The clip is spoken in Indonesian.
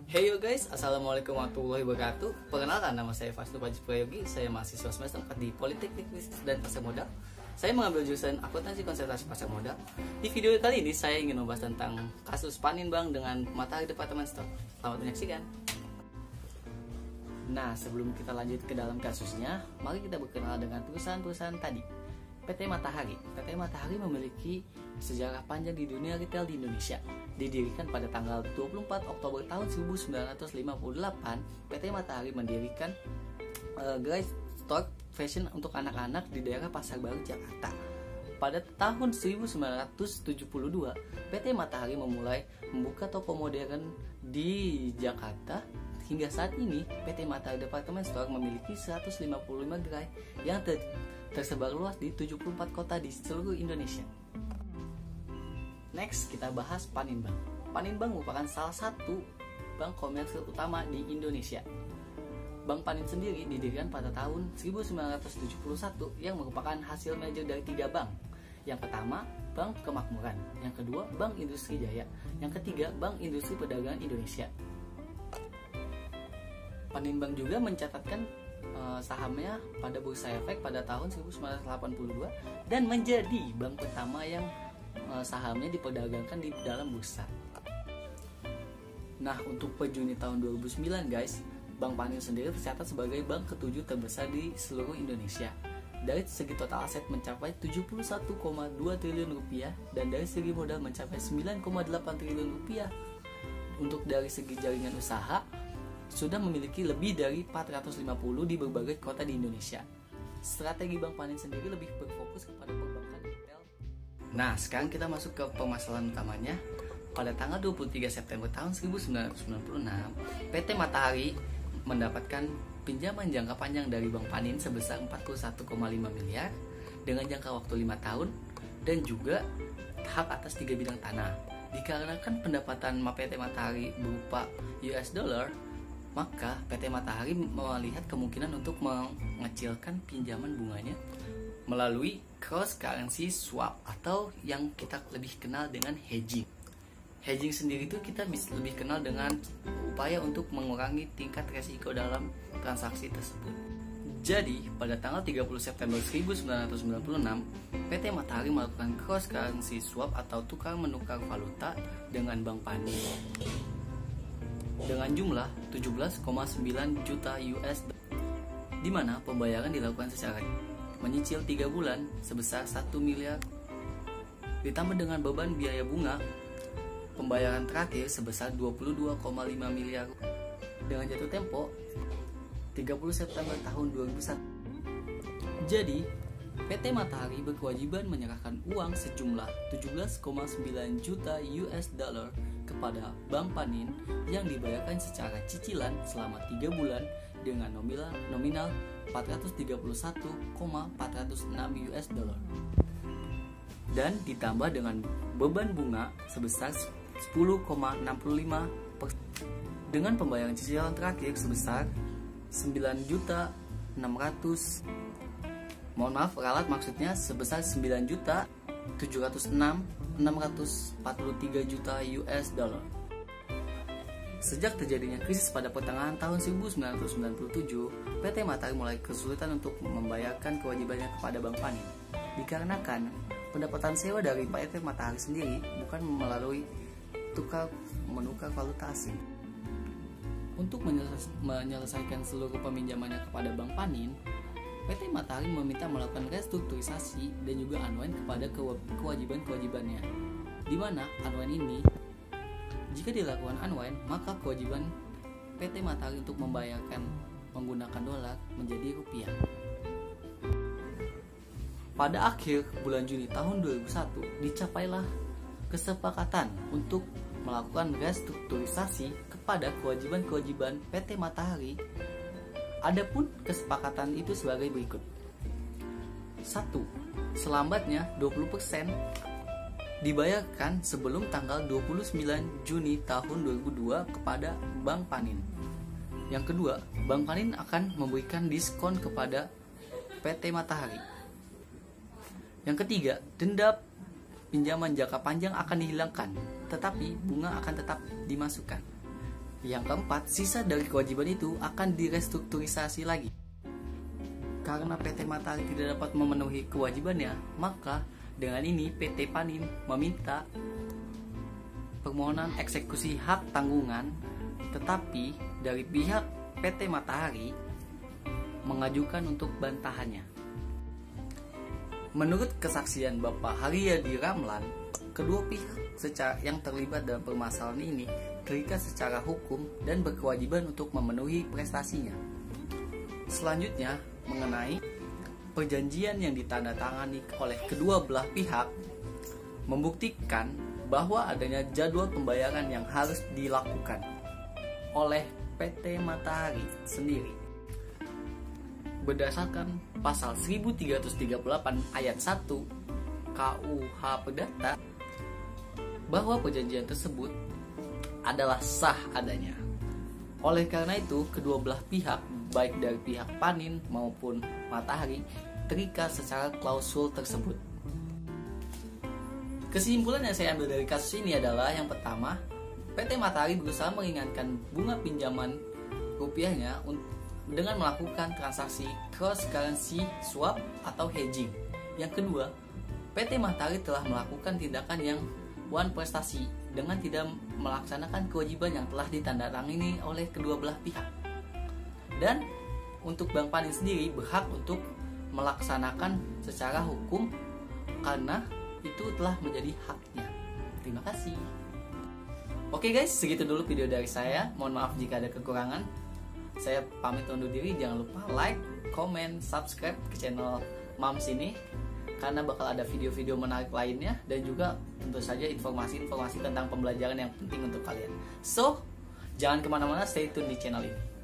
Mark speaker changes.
Speaker 1: Hey yo guys, assalamualaikum warahmatullahi wabarakatuh. Perkenalkan, nama saya Fasnu Fajri Prayogi. Saya mahasiswa semester 4 di Politeknik Bisnis dan Pasar Modal. Saya mengambil jurusan akuntansi konsentrasi pasar modal. Di video kali ini saya ingin membahas tentang kasus Panin Bank dengan Matahari Department Store. Selamat menyaksikan. Nah, sebelum kita lanjut ke dalam kasusnya, mari kita berkenal dengan perusahaan-perusahaan tadi. PT Matahari. PT Matahari memiliki sejarah panjang di dunia retail di Indonesia. Didirikan pada tanggal 24 Oktober tahun 1958, PT Matahari mendirikan gerai store fashion untuk anak-anak di daerah Pasar Baru, Jakarta. Pada tahun 1972, PT Matahari memulai membuka toko modern di Jakarta. Hingga saat ini, PT Matahari Department Store memiliki 155 gerai yang tersebar luas di 74 kota di seluruh Indonesia. Next, kita bahas Panin Bank. Panin Bank merupakan salah satu bank komersil utama di Indonesia. Bank Panin sendiri didirikan pada tahun 1971 yang merupakan hasil merger dari 3 bank. Yang pertama, Bank Kemakmuran. Yang kedua, Bank Industri Jaya. Yang ketiga, Bank Industri Perdagangan Indonesia. Panin Bank juga mencatatkan sahamnya pada Bursa Efek pada tahun 1982 dan menjadi bank pertama yang sahamnya diperdagangkan di dalam bursa. Nah, untuk per Juni tahun 2009 guys, Bank Panin sendiri tercatat sebagai bank ke-7 terbesar di seluruh Indonesia. Dari segi total aset mencapai 71,2 triliun rupiah dan dari segi modal mencapai 9,8 triliun rupiah. Untuk dari segi jaringan usaha sudah memiliki lebih dari 450 di berbagai kota di Indonesia. Strategi Bank Panin sendiri lebih berfokus kepada perbankan retail. Nah, sekarang kita masuk ke permasalahan utamanya. Pada tanggal 23 September tahun 1996, PT Matahari mendapatkan pinjaman jangka panjang dari Bank Panin sebesar 41,5 miliar dengan jangka waktu 5 tahun dan juga hak atas 3 bidang tanah. Dikarenakan pendapatan PT Matahari berupa US dollar, maka PT Matahari melihat kemungkinan untuk mengecilkan pinjaman bunganya melalui cross currency swap atau yang kita lebih kenal dengan hedging. Hedging sendiri itu kita bisa lebih kenal dengan upaya untuk mengurangi tingkat resiko dalam transaksi tersebut. Jadi, pada tanggal 30 September 1996, PT Matahari melakukan cross currency swap atau tukar menukar valuta dengan Bank Panin dengan jumlah 17,9 juta US, di mana pembayaran dilakukan secara menyicil 3 bulan sebesar 1 miliar ditambah dengan beban biaya bunga pembayaran terakhir sebesar 22,5 miliar dengan jatuh tempo 30 September tahun 2001. Jadi, PT Matahari berkewajiban menyerahkan uang sejumlah 17,9 juta US dollar kepada Bank Panin yang dibayarkan secara cicilan selama 3 bulan dengan nominal 431,406 US dollar dan ditambah dengan beban bunga sebesar 10,65% dengan pembayaran cicilan terakhir sebesar 9 juta 600 sebesar 9 juta 706,643 juta US dollar. Sejak terjadinya krisis pada pertengahan tahun 1997, PT Matahari mulai kesulitan untuk membayarkan kewajibannya kepada Bank Panin. Dikarenakan pendapatan sewa dari PT Matahari sendiri bukan melalui tukar menukar valuta asing. Untuk menyelesaikan seluruh peminjamannya kepada Bank Panin, PT Matahari meminta melakukan restrukturisasi dan juga unwind kepada kewajiban-kewajibannya, di mana unwind ini, jika dilakukan unwind, maka kewajiban PT Matahari untuk membayarkan menggunakan dolar menjadi rupiah. Pada akhir bulan Juni tahun 2001, dicapailah kesepakatan untuk melakukan restrukturisasi kepada kewajiban-kewajiban PT Matahari. Adapun kesepakatan itu sebagai berikut. 1. Selambatnya 20% dibayarkan sebelum tanggal 29 Juni tahun 2002 kepada Bank Panin. Yang kedua, Bank Panin akan memberikan diskon kepada PT Matahari. Yang ketiga, denda pinjaman jangka panjang akan dihilangkan, tetapi bunga akan tetap dimasukkan. Yang keempat, sisa dari kewajiban itu akan direstrukturisasi lagi. Karena PT Matahari tidak dapat memenuhi kewajibannya, maka dengan ini PT Panin meminta permohonan eksekusi hak tanggungan, tetapi dari pihak PT Matahari mengajukan untuk bantahannya. Menurut kesaksian Bapak Haryadi Ramlan, kedua pihak yang terlibat dalam permasalahan ini terikat secara hukum dan berkewajiban untuk memenuhi prestasinya. Selanjutnya, mengenai perjanjian yang ditandatangani oleh kedua belah pihak membuktikan bahwa adanya jadwal pembayaran yang harus dilakukan oleh PT Matahari sendiri. Berdasarkan pasal 1338 ayat 1 KUH Perdata, bahwa perjanjian tersebut adalah sah adanya. Oleh karena itu, kedua belah pihak, baik dari pihak Panin maupun Matahari, terikat secara klausul tersebut. Kesimpulan yang saya ambil dari kasus ini adalah yang pertama, PT Matahari berusaha meringankan bunga pinjaman rupiahnya dengan melakukan transaksi cross currency swap atau hedging. Yang kedua, PT Matahari telah melakukan tindakan yang one prestasi dengan tidak melaksanakan kewajiban yang telah ditandatangani oleh kedua belah pihak. Dan untuk Bank Panin sendiri berhak untuk melaksanakan secara hukum karena itu telah menjadi haknya. Terima kasih. Oke guys, segitu dulu video dari saya. Mohon maaf jika ada kekurangan. Saya pamit undur diri. Jangan lupa like, comment, subscribe ke channel Mams ini, karena bakal ada video-video menarik lainnya dan juga tentu saja informasi-informasi tentang pembelajaran yang penting untuk kalian. So, jangan kemana-mana, stay tune di channel ini.